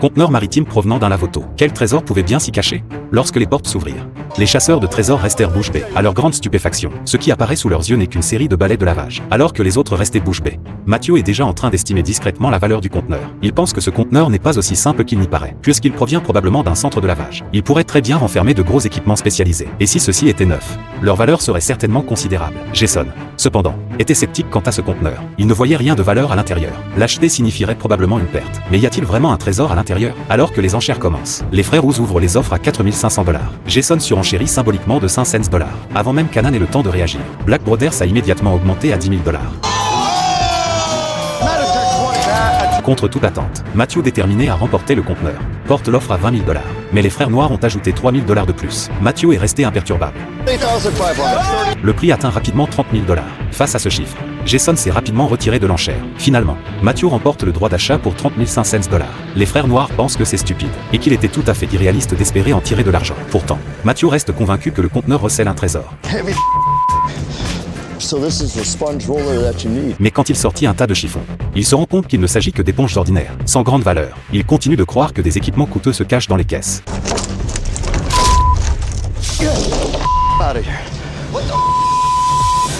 Conteneur maritime provenant d'un lavoto. Quel trésor pouvait bien s'y cacher? Lorsque les portes s'ouvrirent, les chasseurs de trésors restèrent bouche bée. À leur grande stupéfaction, ce qui apparaît sous leurs yeux n'est qu'une série de balais de lavage. Alors que les autres restaient bouche bée, Matthew est déjà en train d'estimer discrètement la valeur du conteneur. Il pense que ce conteneur n'est pas aussi simple qu'il n'y paraît, puisqu'il provient probablement d'un centre de lavage. Il pourrait très bien renfermer de gros équipements spécialisés. Et si ceux-ci étaient neufs, leur valeur serait certainement considérable. Jason, cependant, était sceptique quant à ce conteneur. Il ne voyait rien de valeur à l'intérieur. L'acheter signifierait probablement une perte. Mais y a-t-il vraiment un trésor à l'intérieur? Alors que les enchères commencent, les frères Woods ouvrent les offres à 4500 $. Jason surenchérit symboliquement de 5 cents $. Avant même qu'Anan ait le temps de réagir, Black Brothers a immédiatement augmenté à 10 000 $. Contre toute attente, Matthew, déterminé à remporter le conteneur, porte l'offre à 20 000 $. Mais les frères noirs ont ajouté 3 000 $ de plus. Matthew est resté imperturbable. Le prix atteint rapidement 30 000 $. Face à ce chiffre, Jason s'est rapidement retiré de l'enchère. Finalement, Matthew remporte le droit d'achat pour 30 500 $. Les frères noirs pensent que c'est stupide, et qu'il était tout à fait irréaliste d'espérer en tirer de l'argent. Pourtant, Matthew reste convaincu que le conteneur recèle un trésor. Mais quand il sortit un tas de chiffons, il se rend compte qu'il ne s'agit que d'éponges ordinaires, sans grande valeur. Il continue de croire que des équipements coûteux se cachent dans les caisses.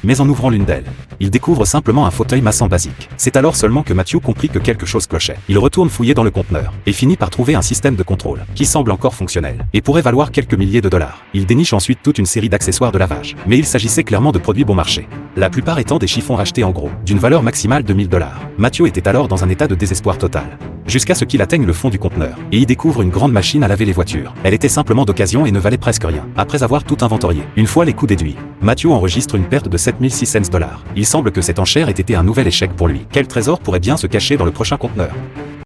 Mais en ouvrant l'une d'elles, il découvre simplement un fauteuil massant basique. C'est alors seulement que Matthew comprit que quelque chose clochait. Il retourne fouiller dans le conteneur, et finit par trouver un système de contrôle, qui semble encore fonctionnel, et pourrait valoir quelques milliers de dollars. Il déniche ensuite toute une série d'accessoires de lavage, mais il s'agissait clairement de produits bon marché. La plupart étant des chiffons rachetés en gros, d'une valeur maximale de 1000 $. Matthew était alors dans un état de désespoir total. Jusqu'à ce qu'il atteigne le fond du conteneur, et y découvre une grande machine à laver les voitures. Elle était simplement d'occasion et ne valait presque rien. Après avoir tout inventorié, une fois les coûts déduits, Matthew enregistre une perte de 7 600 $. Il semble que cette enchère ait été un nouvel échec pour lui. Quel trésor pourrait bien se cacher dans le prochain conteneur?